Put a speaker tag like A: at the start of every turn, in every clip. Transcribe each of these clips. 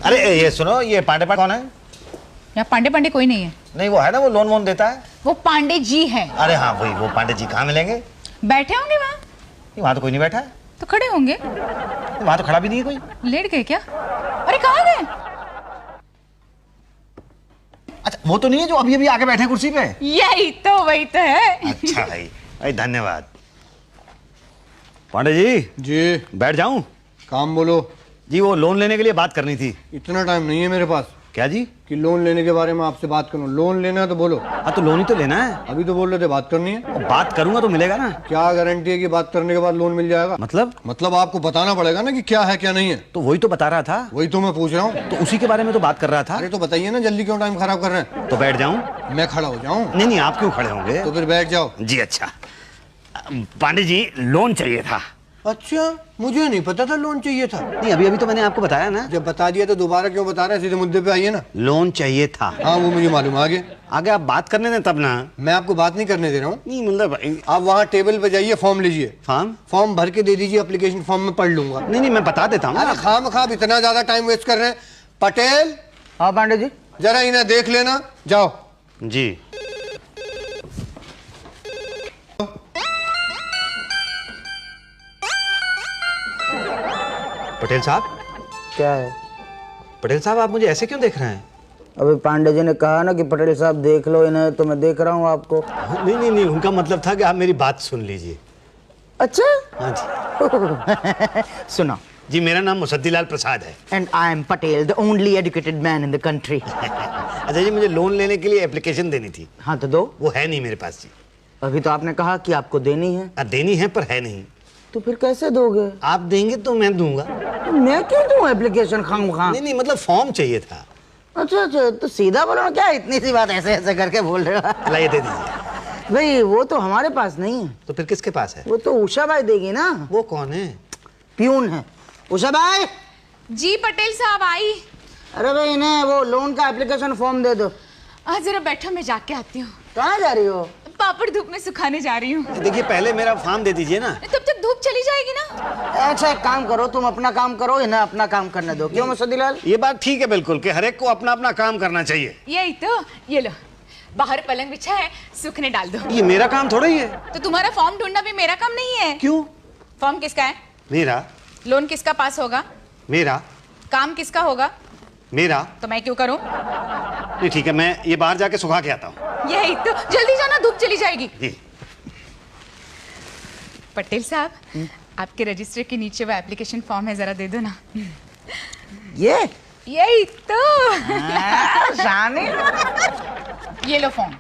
A: अरे ये सुनो, ये पांडे कौन है?
B: यहाँ पांडे पांडे कोई नहीं है।
A: नहीं वो है ना, वो लोन वोन देता है।
B: वो पांडे जी है।
A: अरे हाँ वही, वो पांडे जी कहाँ मिलेंगे?
B: बैठे होंगे वहाँ।
A: वहाँ तो कोई नहीं बैठा है।
B: तो खड़े होंगे।
A: वहाँ तो खड़ा भी नहीं है कोई।
B: लेट गए क्या? अरे कहाँ गए?
A: अच्छा वो तो नहीं है जो अभी अभी आके बैठे हैं कुर्सी पे?
B: यही तो, वही तो है।
A: अच्छा भाई, भाई धन्यवाद। पांडे जी
C: जी
A: बैठ जाऊं?
C: काम बोलो।
A: जी वो लोन लेने के लिए बात करनी थी।
C: इतना टाइम नहीं है मेरे पास
A: क्या जी?
C: कि लोन लेने के बारे में आपसे बात करूं। लोन लेना है तो बोलो।
A: हाँ तो लोन ही तो लेना है।
C: अभी तो बोल रहे थे बात करनी है।
A: बात करूंगा तो मिलेगा ना?
C: क्या गारंटी है कि बात करने के बाद लोन मिल जाएगा? मतलब आपको बताना पड़ेगा ना कि क्या है क्या नहीं है।
A: तो वही तो बता रहा था।
C: वही तो मैं पूछ रहा हूँ।
A: तो उसी के बारे में तो बात कर रहा था।
C: अरे तो बताइए ना, जल्दी क्यों टाइम खराब कर रहे हैं?
A: तो बैठ जाऊं?
C: मैं खड़ा हो जाऊं?
A: नहीं नहीं, आप क्यों खड़े होंगे?
C: तो फिर बैठ जाओ।
A: जी अच्छा। पांडे जी लोन चाहिए था।
C: अच्छा, मुझे नहीं पता था लोन चाहिए था।
A: नहीं अभी अभी तो मैंने आपको बताया ना।
C: जब बता दिया तो दोबारा क्यों बता रहे हैं? सीधे मुद्दे पे आइए ना।
A: लोन चाहिए था।
C: हाँ वो मुझे मालूम। आगे
A: आगे आप बात करने दें तब ना।
C: मैं आपको बात नहीं करने दे रहा हूँ।
A: नहीं मतलब
C: आप वहाँ टेबल पे जाइए, फॉर्म लीजिए।
A: फॉर्म
C: भर के दे दीजिए। एप्लीकेशन फॉर्म में पढ़ लूंगा।
A: नहीं नहीं मैं बता देता हूँ।
C: अरे खाम इतना ज्यादा टाइम वेस्ट कर रहे हैं। पटेल।
D: हाँ पांडे जी।
C: जरा इन्हें देख लेना। जाओ।
A: जी पटेल साहब।
D: क्या है?
A: पटेल साहब आप मुझे ऐसे क्यों देख रहे हैं?
D: अभी पांडे जी ने कहा ना कि पटेल साहब देख लो इन्हें, तो मैं देख रहा हूँ आपको।
A: नहीं नहीं नहीं, उनका मतलब था कि आप मेरी बात सुन लीजिए।
D: अच्छा।
A: हाँ जी।
D: सुनो
A: जी मेरा नाम मुसद्दीलाल प्रसाद है।
D: And I am Patel, the only educated man in the country.
A: अच्छा जी, मुझे लोन लेने के लिए एप्लीकेशन देनी थी।
D: हाँ तो दो।
A: वो है नहीं मेरे पास जी।
D: अभी तो आपने कहा कि आपको देनी है।
A: देनी है पर है नहीं।
D: तो फिर कैसे दोगे?
A: आप देंगे तो मैं दूंगा।
D: तो मैं क्यों दूं एप्लीकेशन खामखा?
A: नहीं नहीं मतलब फॉर्म चाहिए था।
D: अच्छा अच्छा, तो सीधा बोलो ना, क्या इतनी सी बात ऐसे ऐसे करके बोल रहे हो?
A: लाइए दे दीजिए।
D: भाई वो तो हमारे पास नहीं है।
A: तो फिर किसके पास है?
D: वो तो उषा भाई देगी ना।
A: वो कौन है?
D: प्यून है। उषा भाई।
B: जी पटेल साहब आई।
D: अरे भाई इन्हें वो लोन का एप्लीकेशन फॉर्म दे दो।
B: जरा बैठो, मैं जाके आती हूँ।
D: कहाँ जा रही हो?
B: पापड़ धूप में सुखाने जा रही हूँ।
A: देखिए पहले मेरा फॉर्म दे दीजिए ना।
B: तब तक धूप चली जाएगी ना।
D: अच्छा एक काम करो, तुम अपना काम करो, इन्हें अपना काम करने दो। क्यों मुसद्दीलाल?
A: ये बात ठीक है बिल्कुल कि हर एक को अपना अपना काम करना चाहिए।
B: यही तो। ये लो, बाहर पलंग बिछा है, सूखने डाल दो।
A: ये मेरा काम थोड़ा ही है।
B: तो तुम्हारा फॉर्म ढूंढना भी मेरा काम नहीं है?
A: क्यों?
B: फॉर्म किसका है?
A: मेरा।
B: लोन किसका पास होगा?
A: मेरा।
B: काम किसका होगा?
A: मेरा।
B: तो मैं क्यों करूं?
A: नहीं ठीक है, मैं ये बाहर जाके सुखा के आता हूँ।
B: यही तो, जल्दी जाना, धूप चली जाएगी।
A: जी।
B: पटेल साहब, आपके रजिस्टर के नीचे वो एप्लीकेशन फॉर्म है, जरा दे दो ना।
D: ये
B: यही तो।
D: शानी।
B: ये लो फॉर्म।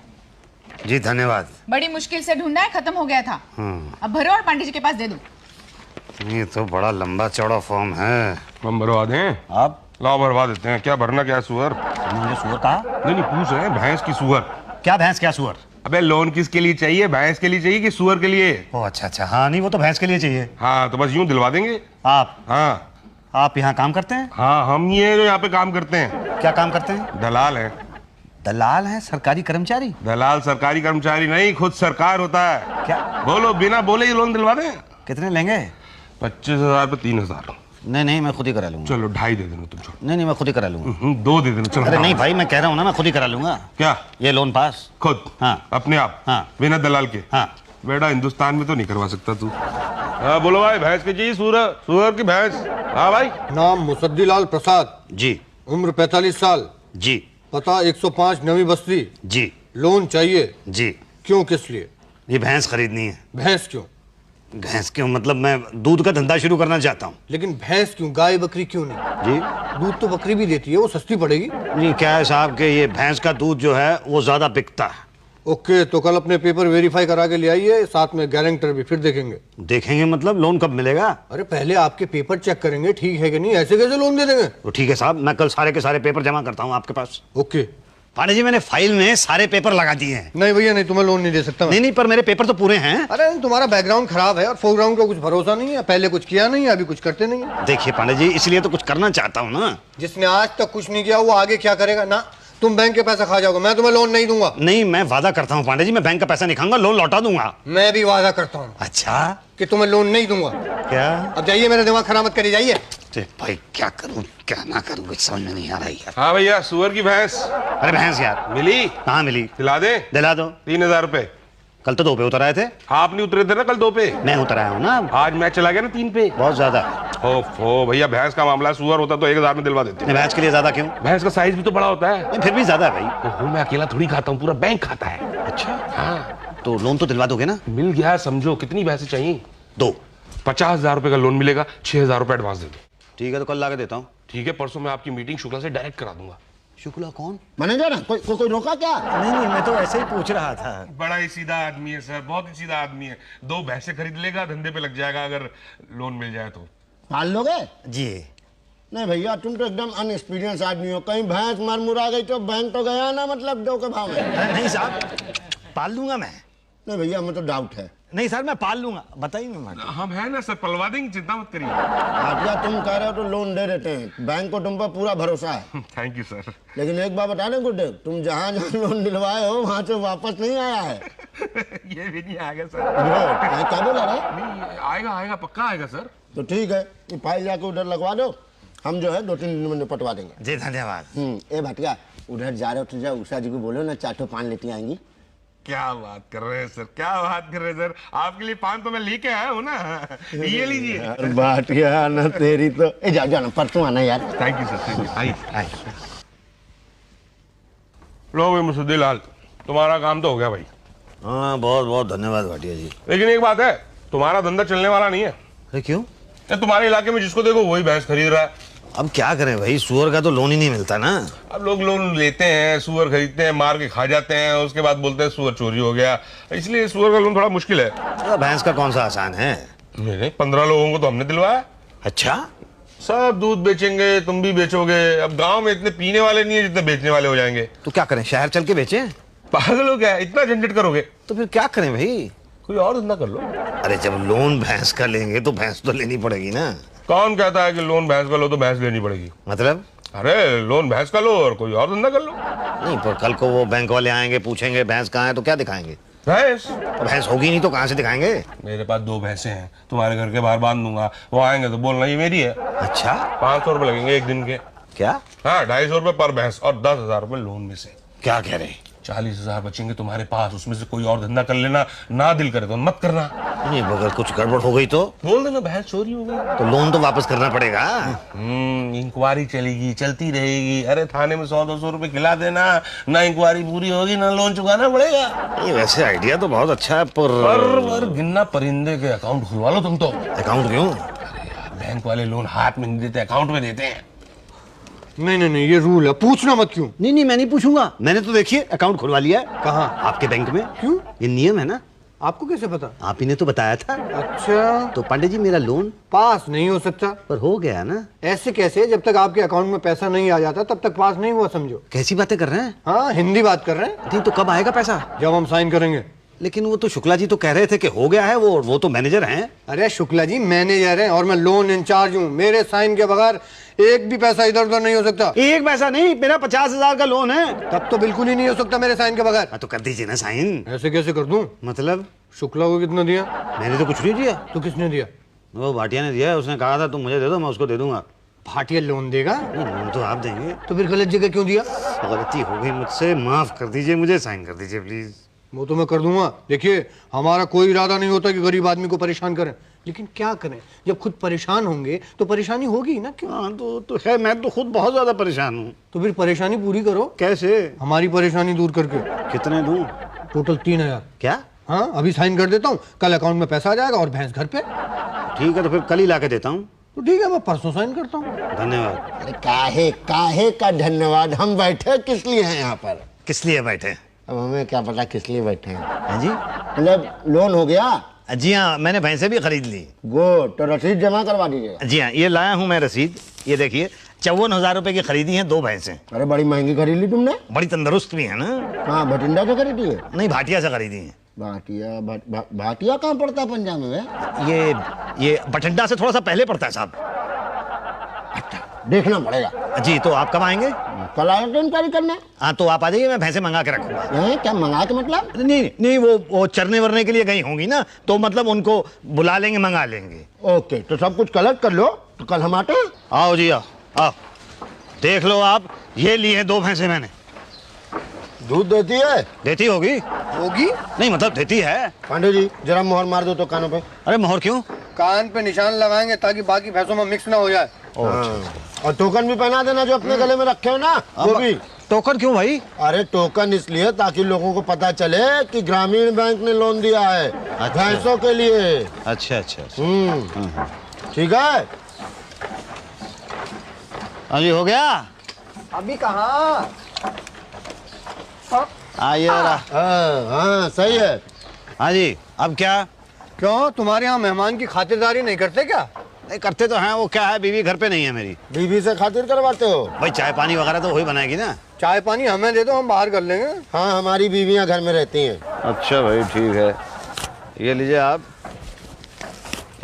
A: जी धन्यवाद।
B: बड़ी मुश्किल से ढूंढा है, खत्म हो गया था। अब भरो और पांडे जी के पास दे दो।
A: ये तो बड़ा लंबा चौड़ा फॉर्म है।
E: हम भरवा दें?
A: आप?
E: लाओ भरवा देते हैं। क्या भरना? क्या सुअर?
A: मुझे सुअर कहा?
E: नहीं पूछ रहे हैं, भैंस की सुअर।
A: क्या भैंस क्या सुअर?
E: अबे लोन किसके लिए चाहिए? भैंस के लिए चाहिए कि सुअर के लिए?
A: ओह अच्छा अच्छा, हाँ नहीं वो तो भैंस के लिए चाहिए।
E: हाँ तो बस यूं दिलवा देंगे।
A: आप?
E: हाँ।
A: आप यहाँ काम करते हैं?
E: हाँ हम ये जो यहाँ पे काम करते हैं।
A: क्या काम करते हैं?
E: दलाल है।
A: दलाल है? सरकारी कर्मचारी?
E: दलाल सरकारी कर्मचारी नहीं, खुद सरकार होता है।
A: क्या?
E: बोलो, बिना बोले ही लोन दिलवा दें।
A: कितने लेंगे?
E: 25,000 पे 3,000।
A: नहीं नहीं मैं खुद ही करा लूंगा।
E: चलो 2.5 दे देना तुम। छोड़।
A: नहीं नहीं मैं खुद ही करा लूंगा।
E: 2 दे देना। चलो।
A: अरे नहीं भाई मैं कह रहा हूँ ना, मैं खुद ही करा लूंगा।
E: क्या?
A: ये लोन पास
E: खुद?
A: हाँ।
E: अपने आप?
A: हाँ।
E: बिना दलाल के?
A: हाँ।
E: बेटा हिंदुस्तान में तो नहीं करवा सकता तू। हाँ बोलो भाई, भैंस की चाहिए? सुअर की भैंस? हाँ भाई।
C: नाम मुसद्दीलाल प्रसाद।
A: जी।
C: उम्र 45 साल।
A: जी।
C: पता 105 नवी बस्ती।
A: जी।
C: लोन चाहिए?
A: जी।
C: क्यों, किस लिए?
A: ये भैंस खरीदनी है।
C: भैंस क्यों?
A: भैंस क्यों मतलब मैं दूध का धंधा शुरू करना चाहता हूँ।
C: लेकिन भैंस क्यों, गाय बकरी क्यों नहीं?
A: जी।
C: दूध तो बकरी भी देती है, वो सस्ती पड़ेगी।
A: नहीं क्या है साहब कि ये भैंस का दूध जो है वो ज्यादा बिकता है।
C: ओके, तो कल अपने पेपर वेरीफाई करा के ले आइए, साथ में गारंटर भी, फिर देखेंगे।
A: देखेंगे मतलब लोन कब मिलेगा?
C: अरे पहले आपके पेपर चेक करेंगे, ठीक है कि नहीं, ऐसे कैसे लोन दे देंगे?
A: तो ठीक है साहब, मैं कल सारे के सारे पेपर जमा करता हूँ आपके पास।
C: ओके।
A: पांडे जी मैंने फाइल में सारे पेपर लगा दिए हैं।
C: नहीं भैया नहीं, तुम्हें लोन नहीं दे सकता मैं।
A: नहीं नहीं पर मेरे पेपर तो पूरे हैं।
C: अरे तुम्हारा बैकग्राउंड खराब है और फोरग्राउंड का कुछ भरोसा नहीं है, पहले कुछ किया नहीं है, अभी कुछ करते नहीं है।
A: देखिए पांडे जी इसलिए तो कुछ करना चाहता हूँ ना।
C: जिसने आज तक कुछ नहीं किया वो आगे क्या करेगा ना? तुम बैंक के पैसा खा जाओगे, मैं तुम्हें लोन नहीं दूंगा।
A: नहीं मैं वादा करता हूँ पांडे जी, मैं बैंक का पैसा नहीं खाऊंगा, लोन लौटा दूंगा।
C: मैं भी वादा करता हूँ।
A: अच्छा?
C: कि तुम्हें लोन नहीं दूंगा।
A: क्या?
C: अब जाइए, मेरा दिमाग खराब मत करिए, जाइए।
A: अरे भाई क्या करूं क्या ना करूं कुछ समझ में नहीं आ रहा यार।
E: हाँ भैया, सुअर की भैंस
A: अरे भैंस यार
E: मिली?
A: कहाँ मिली?
E: दिला दे।
A: दिला दो।
E: 3000 रुपए।
A: कल तो 2 पे उतर आए थे।
E: आप नहीं उतरे थे ना कल 2 पे?
A: मैं उतर आया हूँ ना।
E: आज मैच चला गया ना 3 पे।
A: बहुत ज्यादा।
E: हो भैया, भैंस का मामला, सुअर होता तो 1000 में दिलवा देते।
A: भैंस के लिए ज्यादा क्यों?
E: भैंस का साइज भी तो बड़ा होता है।
A: फिर भी ज्यादा है भाई।
E: ओहो, मैं अकेला थोड़ी खाता हूँ, पूरा बैंक खाता है।
A: अच्छा
E: हाँ,
A: तो लोन तो दिलवा दोगे ना?
E: मिल गया समझो। कितनी भैंसें चाहिए?
A: 2।
E: 50,000 रुपए का लोन मिलेगा, 6,000 रुपए एडवांस दे दो।
A: ठीक है तो कल ला के देता हूँ।
E: ठीक है, परसों मैं आपकी मीटिंग शुक्ला से डायरेक्ट करा दूंगा।
A: शुक्ला कौन?
C: मैनेजर है, कोई रोका क्या?
A: नहीं मैं तो ऐसे ही पूछ रहा था।
E: बड़ा ही सीधा आदमी है सर, बहुत ही सीधा आदमी है। 2 भैंसें खरीद लेगा, धंधे पे लग जाएगा अगर लोन मिल जाए तो।
C: पाल लोगे?
A: जी
C: नहीं भैया, तुम तो एकदम अनएक्सपीरियंस आदमी हो। कहीं भैंस मर मुरा गई तो बैंक तो गया ना, मतलब 2 के भाव में।
A: अरे नहीं साहब, पाल लूंगा मैं।
C: नहीं भैया, हमें तो डाउट है।
A: नहीं सर मैं पाल लूंगा, बताइए मैं।
E: हम है ना सर, पलवा देंगे, चिंता मत करिए।
C: भाटिया, तुम कह रहे हो तो लोन दे देते हैं, बैंक को तुम पर पूरा भरोसा है।
E: Thank you sir.
C: लेकिन एक बात बता दें गुड्डे, तुम जहाँ जहाँ लोन दिलवाए हो वहाँ से वापस नहीं आया है।
E: ये भी नहीं आएगा सर।
C: क्या बोला रहे?
E: नहीं आएगा, पक्का आएगा सर।
C: तो ठीक है, ये फाइल जाके उधर लगवा दो, हम जो है 2-3 दिन में निपटवा देंगे।
A: जी धन्यवाद।
C: ए भाटिया, उधर जा रहे हो तो जा उषा जी को बोलो ना, 4 पान लेती आएंगी।
E: क्या बात कर रहे हैं सर, क्या बात कर रहे हैं सर। आपके लिए पान तो मैं लेके आया हूँ ना। ये लीजिए।
C: यार भाटिया ना तेरी तो। जाओ ना, परसों आना यार।
E: Thank you sir, thank you. आइए। लो भाई मुसद्दीलाल, तुम्हारा काम तो हो गया भाई।
A: हाँ बहुत बहुत धन्यवाद भाटिया जी।
E: लेकिन एक बात है, तुम्हारा धंधा चलने वाला नहीं है।
A: अरे क्यों?
E: तुम्हारे इलाके में जिसको देखो वही भैंस खरीद रहा है।
A: अब क्या करें भाई, सुअर का तो लोन ही नहीं मिलता ना।
E: अब लोग लोन लेते हैं, सुअर खरीदते हैं, मार के खा जाते हैं, उसके बाद बोलते हैं सुअर चोरी हो गया। इसलिए सुअर का लोन थोड़ा मुश्किल है।
A: तो भैंस का कौन सा आसान है?
E: नहीं, 15 लोगों को तो हमने दिलवाया।
A: अच्छा,
E: सब दूध बेचेंगे, तुम भी बेचोगे। अब गांव में इतने पीने वाले नहीं है जितने बेचने वाले हो जाएंगे।
A: तो क्या करें, शहर चल के बेचें?
E: पागल हो गया, इतना झंझट करोगे?
A: तो फिर क्या करें भाई?
E: कोई और धंधा कर लो।
A: अरे जब लोन भैंस का लेंगे तो भैंस तो लेनी पड़ेगी ना।
E: कौन कहता है कि लोन भैंस का लो तो भैंस लेनी पड़ेगी?
A: मतलब?
E: अरे लोन भैंस का लो और कोई और धंधा कर लो।
A: नहीं, पर कल को वो बैंक वाले आएंगे, पूछेंगे भैंस कहाँ है, तो क्या दिखाएंगे?
E: भैंस?
A: तो भैंस होगी नहीं तो कहाँ से दिखाएंगे?
E: मेरे पास 2 भैंसें हैं, तुम्हारे घर के बाहर बांध दूंगा। वो आएंगे तो बोलना ये मेरी है।
A: अच्छा,
E: 500 रुपए लगेंगे एक दिन के।
A: क्या?
E: हाँ, 250 रुपए पर भैंस और 10,000 रुपए लोन में से।
A: क्या कह रहे?
E: 40,000 बचेंगे तुम्हारे पास, उसमें से कोई और धंधा कर लेना। ना दिल करे तो मत करना।
A: नहीं, अगर कुछ गड़बड़ हो गई तो?
E: बोल देना भैंस चोरी हो गई।
A: तो लोन तो वापस करना पड़ेगा।
E: इंक्वायरी चलेगी, चलती रहेगी। अरे थाने में 100-200 रुपए खिला देना, ना इंक्वायरी पूरी होगी ना लोन चुकाना पड़ेगा।
A: ये वैसे आइडिया तो बहुत अच्छा है,
E: पर गिनना परिंदे के अकाउंट खुलवा लो तुम तो।
A: अकाउंट क्यों?
E: अरे यार, बैंक वाले लोन हाथ में नहीं देते, अकाउंट में देते हैं।
C: नहीं, ये रूल है, पूछना मत। क्यों?
A: नहीं मैं नहीं पूछूंगा। मैंने तो देखिए अकाउंट खुलवा लिया है।
C: कहाँ?
A: आपके बैंक में।
C: क्यों?
A: ये नियम है ना।
C: आपको कैसे पता?
A: आप ही ने तो बताया था।
C: अच्छा,
A: तो पांडे जी मेरा लोन
C: पास नहीं हो सकता।
A: पर हो गया ना।
C: ऐसे कैसे? जब तक आपके अकाउंट में पैसा नहीं आ जाता तब तक पास नहीं हुआ, समझो।
A: कैसी बातें कर रहे हैं?
C: हाँ, हिंदी बात कर रहे हैं।
A: नहीं तो कब आएगा पैसा?
C: जब हम साइन करेंगे।
A: लेकिन वो तो शुक्ला जी तो कह रहे थे कि हो गया है। वो तो मैनेजर हैं।
C: अरे शुक्ला जी मैनेजर हैं और मैं लोन इंचार्ज हूँ। मेरे साइन के बगैर एक भी पैसा इधर उधर नहीं हो सकता।
A: एक पैसा नहीं, मेरा 50,000 का लोन है।
C: तब तो बिल्कुल ही नहीं हो सकता मेरे साइन के बगैर।
A: हाँ, तो कर दीजिए ना साइन।
C: ऐसे कैसे कर दूं?
A: मतलब?
C: शुक्ला को कितना दिया?
A: मैंने तो कुछ नहीं दिया।
C: तो किसने दिया?
A: वो भाटिया ने दिया है। उसने कहा था तुम मुझे दे दो, मैं उसको दे दूंगा।
C: भाटिया लोन देगा?
A: नहीं, लोन तो आप देंगे।
C: तो फिर गलत जगह क्यों दिया?
A: गलती हो गई मुझसे, माफ कर दीजिए, मुझे साइन कर दीजिए प्लीज।
C: वो तो मैं कर दूंगा। देखिए, हमारा कोई इरादा नहीं होता कि गरीब आदमी को परेशान करें, लेकिन क्या करें, जब खुद परेशान होंगे तो परेशानी होगी ना। क्यों?
A: हाँ तो है, मैं तो खुद बहुत ज्यादा परेशान हूँ।
C: तो फिर परेशानी पूरी करो।
A: कैसे?
C: हमारी परेशानी दूर करके।
A: कितने दूं?
C: टोटल 3,000।
A: क्या?
C: हाँ, अभी साइन कर देता हूँ, कल अकाउंट में पैसा आ जाएगा और भैंस घर पे।
A: ठीक है, तो फिर कल ही ला के देता हूँ।
C: तो ठीक है, मैं परसों साइन करता हूँ।
A: धन्यवाद।
C: अरे काहे का धन्यवाद, हम बैठे किस लिए हैं यहाँ पर?
A: किस लिए बैठे?
C: अब हमें क्या पता किस लिए बैठे हैं।
A: हाँ जी?
C: मतलब लोन हो गया?
A: जी हाँ, मैंने भैंसें भी खरीद ली।
C: गुड, तो रसीद जमा करवा दीजिए।
A: जी हाँ, ये लाया हूँ मैं रसीद। ये देखिए, 54,000 रुपए की खरीदी हैं 2 भैंसें।
C: अरे बड़ी महंगी खरीद ली तुमने।
A: बड़ी तंदुरुस्त भी है ना।
C: हाँ, भटिंडा से खरीदी है?
A: नहीं, भाटिया से खरीदी है।
C: भाटिया कहाँ पड़ता है पंजाब में?
A: ये बठिंडा से थोड़ा सा पहले पड़ता है साहब।
C: देखना पड़ेगा।
A: जी, तो आप कब आएंगे?
C: कल आए तो इंक्वायरी करने।
A: हाँ, तो आप आ जाइए, मैं भैंसे मंगा के रखूंगा।
C: क्या मंगा के मतलब?
A: नहीं, वो चरने वरने के लिए गई होंगी ना, तो मतलब उनको बुला लेंगे, मंगा लेंगे।
C: ओके, तो सब कुछ कलेक्ट कर लो,
F: तो कल हम आटे?
A: आओ जी आओ आओ, देख लो आप, ये लिए हैं 2 भैंसे मैंने।
F: दूध देती है?
A: देती होगी।
C: होगी?
A: नहीं मतलब देती है।
F: पांडे जी जरा मोहर मार दो तो कानों पे।
A: अरे मोहर क्यों?
C: कान पे निशान लगाएंगे ताकि बाकी भैंसों में मिक्स ना हो जाए।
F: हाँ। और टोकन भी पहना देना जो अपने गले में रखे हो ना, वो भी।
A: टोकन क्यों भाई?
F: अरे टोकन इसलिए ताकि लोगों को पता चले कि ग्रामीण बैंक ने लोन दिया है भैंसों के लिए।
A: अच्छा अच्छा अच्छा।
F: ठीक है।
A: हाँ जी, हो गया।
C: अभी कहाँ?
A: आइए जरा।
F: हाँ सही है।
A: हाँ जी, अब क्या?
C: क्यों, तुम्हारे यहाँ मेहमान की खातिरदारी नहीं करते क्या?
A: नहीं करते तो हैं, वो क्या है, बीवी घर पे नहीं है मेरी।
F: बीवी से खातिर करवाते हो?
A: भाई चाय पानी वगैरह तो वही बनाएगी ना।
C: चाय पानी हमें दे दो, हम बाहर कर लेंगे।
F: हाँ हमारी बीवियाँ घर में रहती हैं।
A: अच्छा भाई ठीक है, ये लीजिए आप,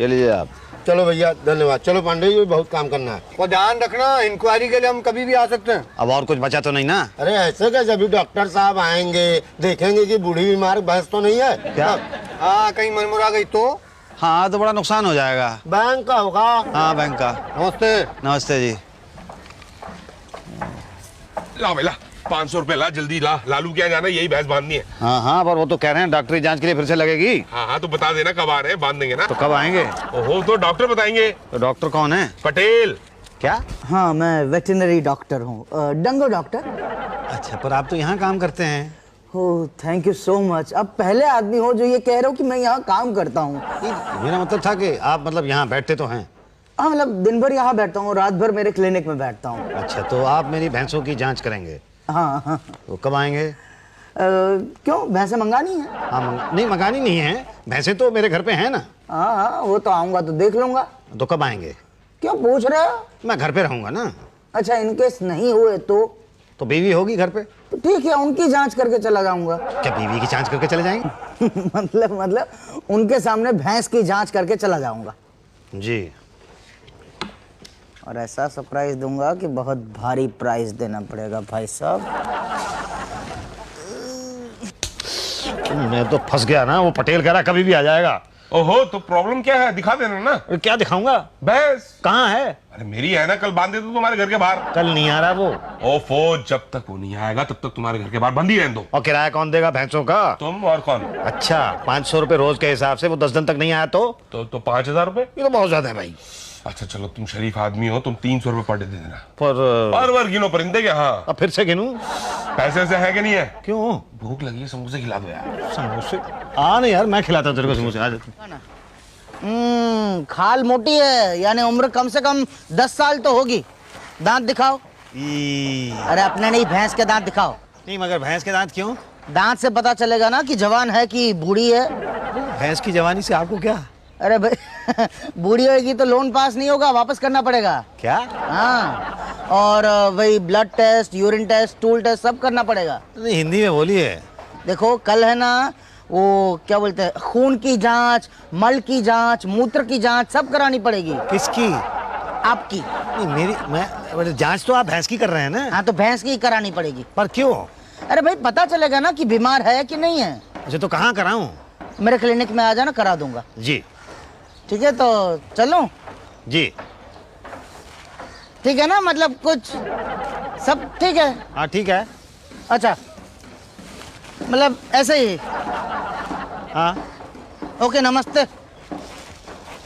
A: ये लीजिए आप।
F: चलो भैया धन्यवाद। चलो पांडे जी बहुत काम करना है।
C: और ध्यान रखना, इंक्वायरी के लिए हम कभी भी आ सकते हैं।
A: अब और कुछ बचा तो नहीं ना?
F: अरे ऐसे कैसे, अभी डॉक्टर साहब आएंगे, देखेंगे कि बूढ़ी बीमार भैंस तो नहीं है।
A: क्या?
C: हाँ कहीं मनमुरा गई तो?
A: हाँ तो बड़ा नुकसान हो जाएगा।
F: बैंक का होगा।
A: हाँ बैंक का।
C: नमस्ते।
A: नमस्ते जी।
E: ला बेला 500 रुपए ला, जल्दी ला। लालू क्या जाना, यही भैंस बांधनी है।
A: हाँ हाँ, पर वो तो कह रहे हैं डॉक्टरी जांच के लिए फिर से लगेगी।
E: हाँ हाँ, तो बता देना कब आ रहे हैं, बांध देंगे ना।
A: तो कब आएंगे?
E: ओहो, तो डॉक्टर बताएंगे।
A: तो डॉक्टर कौन है?
E: पटेल।
A: क्या?
D: हाँ मैं वेटरनरी डॉक्टर हूँ, डंगो डॉक्टर।
A: अच्छा, पर आप तो यहाँ काम करते हैं।
D: Oh thank you so much. अब पहले आदमी हो जो ये कह रहे हो कि मैं यहाँ काम करता हूँ।
A: मेरा मतलब था कि आप मतलब यहाँ बैठते तो हैं।
D: हाँ मतलब दिन भर यहाँ बैठता हूँ, रात भर मेरे क्लिनिक में बैठता हूँ।
A: अच्छा, तो आप मेरी भैंसों की जांच करेंगे?
D: हाँ हाँ।
A: तो कब आएंगे?
D: क्यों, भैंसे मंगानी है?
A: हाँ नहीं, मंगानी नहीं है, भैंसें तो मेरे घर पे हैं ना।
D: हाँ हाँ वो तो आऊँगा तो देख लूँगा।
A: तो कब आएंगे?
D: क्यों पूछ रहे हो?
A: मैं घर पे रहूंगा ना।
D: अच्छा इनकेस नहीं हुए
A: तो बीवी होगी घर पे?
D: तो ठीक है, उनकी जांच करके चला जाऊंगा।
A: क्या बीवी की जांच करके चले जाएंगे?
D: मतलब उनके सामने भैंस की जांच करके चला जाऊंगा
A: जी।
D: और ऐसा सरप्राइज दूंगा कि बहुत भारी प्राइस देना पड़ेगा भाई साहब।
A: मैं तो फंस गया ना, वो पटेल कह रहा कभी भी आ जाएगा।
E: ओहो, तो प्रॉब्लम क्या है, दिखा देना ना।
A: अरे क्या दिखाऊंगा?
E: भैंस
A: कहाँ है?
E: अरे मेरी है ना, कल बांध दे तो तुम्हारे घर के बाहर।
A: कल नहीं आ रहा वो।
E: ओफो, जब तक वो नहीं आएगा तब तक तुम्हारे घर के बाहर बंद ही रहने दो।
A: और किराया कौन देगा भैंसों का?
E: तुम और कौन?
A: अच्छा, 500 रुपए रोज के हिसाब से, वो 10 दिन तक नहीं आया तो
E: 5000 रुपए।
A: ये तो बहुत ज्यादा है भाई।
E: अच्छा चलो, तुम शरीफ आदमी हो, तुम 300 रुपए पर डे दे देना।
A: पर
E: बार बार गिनो परिंदे के। हाँ,
A: अब फिर से गिनूं?
E: पैसे से है कि नहीं है?
A: क्यों?
E: भूख लगी है, समोसे खिला दो यार।
A: समोसे? नहीं यार, मैं खिलाता हूँ तेरे को समोसे। आ जा।
D: खाल मोटी है, यानी उम्र कम से कम 10 साल तो होगी। दांत दिखाओ। अरे अपने नहीं, भैंस के दांत दिखाओ।
A: नहीं मगर भैंस के दांत क्यों?
D: दांत से पता चलेगा ना कि जवान है कि बूढ़ी है।
A: भैंस की जवानी से आपको क्या?
D: अरे भाई बूढ़ी होगी तो लोन पास नहीं होगा, वापस करना पड़ेगा।
A: क्या?
D: हाँ, और वही blood test, urine test, stool test सब करना पड़ेगा।
A: नहीं हिंदी में बोलिए।
D: देखो कल है ना वो क्या बोलते हैं, खून की जांच, मल की जांच, मूत्र की जांच सब करानी पड़ेगी।
A: किसकी?
D: आपकी।
A: नहीं मेरी जांच तो आप भैंस की कर रहे हैं ना?
D: हाँ तो भैंस की करानी पड़ेगी।
A: पर क्यों?
D: अरे भाई पता चलेगा ना कि बीमार है कि नहीं है।
A: अच्छा, तो कहाँ कराऊं?
D: मेरे क्लिनिक में आ जाना, करा दूंगा।
A: जी
D: ठीक है, तो चलो।
A: जी।
D: ठीक है ना, मतलब कुछ सब ठीक है?
A: हाँ ठीक है।
D: अच्छा मतलब ऐसे ही।
A: हाँ
D: ओके, नमस्ते।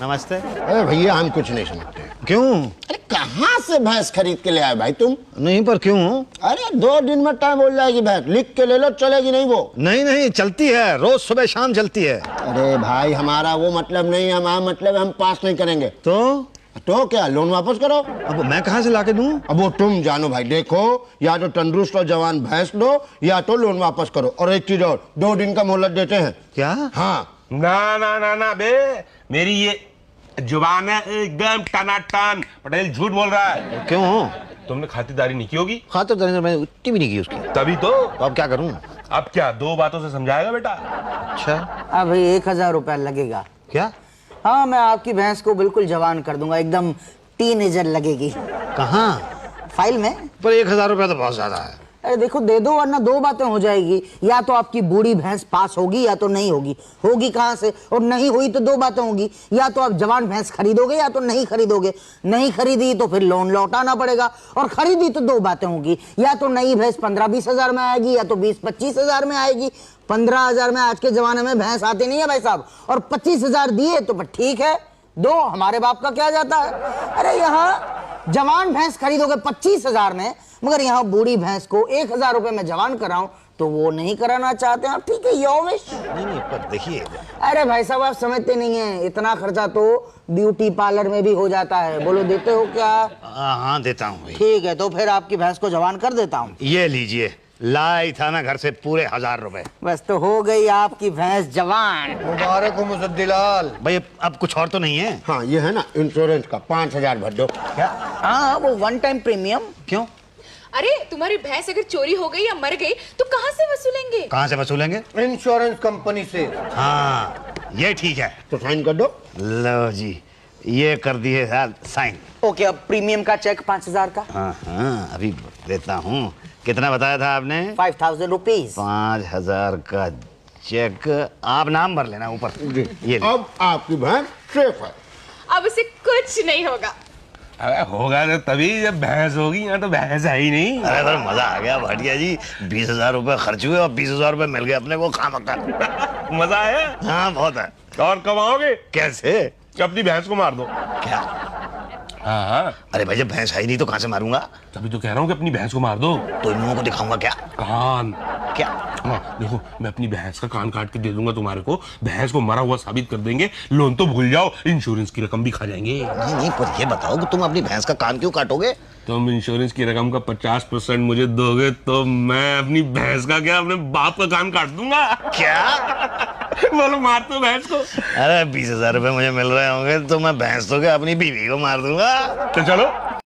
A: नमस्ते।
F: अरे भैया हम कुछ नहीं समझते।
A: क्यों?
F: अरे कहाँ से भैंस खरीद के ले आए भाई तुम?
A: नहीं पर क्यों?
F: अरे 2 दिन में टाइम बोल जाएगी भैंस, लिख के ले लो, चलेगी नहीं वो?
A: नहीं चलती है, रोज सुबह शाम चलती है।
F: अरे भाई हमारा वो मतलब नहीं है, हमारा मतलब हम पास नहीं करेंगे। तो क्या, लोन वापस करो।
A: अब मैं कहाँ से लाके दूं?
F: अब वो तुम जानो भाई। देखो, या तो तंदुरुस्त और जवान भैंस दो या तो लोन वापस करो। और एक चीज और, 2 दिन का मोहलत देते हैं।
A: क्या?
F: हाँ।
E: ना ना ना ना बे, मेरी ये जुबान है एकदम टनाटन। पटेल झूठ बोल रहा है।
A: क्यों?
E: तुमने खातिरदारी नहीं की होगी।
A: खातिरदारी मैंने उतनी भी नहीं की उसकी।
E: तभी तो
A: अब क्या करूं?
E: अब क्या 2 बातों से समझाएगा बेटा?
A: अच्छा।
D: हाँ भाई 1000 रुपया लगेगा।
A: क्या?
D: हाँ मैं आपकी भैंस को बिल्कुल जवान कर दूंगा, एकदम टीनेजर लगेगी।
A: कहाँ?
D: फाइल में।
A: पर 1000 रुपया तो बहुत ज्यादा है।
D: अरे देखो दे दो, वरना दो बातें हो जाएगी, या तो आपकी बूढ़ी भैंस पास होगी या तो नहीं होगी। होगी कहाँ से, और नहीं हुई तो दो बातें होगी, या तो आप जवान भैंस खरीदोगे या तो नहीं खरीदोगे। नहीं खरीदी तो फिर लोन लौटाना पड़ेगा, और खरीदी तो दो बातें होगी, या तो नई भैंस 15-20 हजार में आएगी या तो 20-25 हजार में आएगी। 15 हजार में आज के जमाने में भैंस आती नहीं है भाई साहब, और 25 हजार दिए तो फिर ठीक है, दो, हमारे बाप का क्या जाता है। अरे यहाँ जवान भैंस खरीदोगे 25 हजार में, मगर यहाँ बूढ़ी भैंस को 1,000 रुपए में जवान कराऊं तो वो नहीं कराना चाहते हैं। ठीक है, योर विश।
A: नहीं पर देखिए,
D: अरे भाई साहब आप समझते नहीं है, इतना खर्चा तो ब्यूटी पार्लर में भी हो जाता है। बोलो देते हो क्या?
A: हाँ देता हूँ भाई।
D: ठीक है, तो फिर आपकी भैंस को जवान कर देता हूँ।
A: ये लीजिए, लाई था ना घर से पूरे 1,000 रुपए।
D: बस तो हो गई आपकी भैंस जवान।
C: मुबारक हो मुजद्दिलाल।
A: भाई अब कुछ और तो नहीं है?
F: हाँ ये है ना इंश्योरेंस का 5,000 भर दो।
A: क्या?
D: हाँ वो 1 टाइम प्रीमियम।
A: क्यों?
B: अरे तुम्हारी भैंस अगर चोरी हो गई या मर गई तो कहाँ से वसूलेंगे?
A: कहाँ से वसूलेंगे?
C: इंश्योरेंस कंपनी से।
A: हाँ ये ठीक है।
F: तो साइन कर दो।
A: लो जी, ये कर दिए साइन।
D: ओके, अब प्रीमियम का चेक 5,000 का।
A: हाँ अभी देता हूँ। कितना बताया था आपने?
D: 5,000 रुपीज।
A: 5,000 का चेक। आप नाम भर लेना ऊपर। ये ले।
F: अब आपकी भैंस सेफ है।
B: अब उसे कुछ नहीं होगा।
E: अरे होगा तो तभी जब भैंस होगी, यहाँ तो भैंस है ही नहीं।
A: अरे पर मजा आ गया भाटिया जी, 20,000 रुपए खर्च हुए और 20,000 रुपए मिल गए अपने को खामखा।
E: मजा आया?
A: हाँ बहुत है।
E: और कमाओगे?
A: कैसे?
E: अपनी भैंस को मार दो।
A: क्या?
E: हाँ
A: अरे भाई जब भैंस है ही नहीं तो कहाँ से मारूंगा?
E: तभी तो कह रहा हूँ कि अपनी भैंस को मार दो।
A: तो इन लोगों को दिखाऊंगा क्या?
E: कान।
A: क्या?
E: हाँ देखो, मैं अपनी भैंस का कान काट के दे दूंगा तुम्हारे को, भैंस को मरा हुआ साबित कर देंगे, लोन तो भूल जाओ, इंश्योरेंस की रकम भी खा जाएंगे।
A: नहीं नहीं, पर ये बताओ कि तुम अपनी भैंस का कान क्यों काटोगे?
E: तुम इंश्योरेंस की रकम का 50% मुझे दोगे तो मैं अपनी भैंस का क्या, अपने बाप का कान काट दूंगा।
A: क्या?
E: बोलो मार दो भैंस को।
A: अरे 20,000 रुपए मुझे मिल रहे होंगे तो मैं भैंस तो क्या अपनी बीवी को मार दूंगा।
E: तो चलो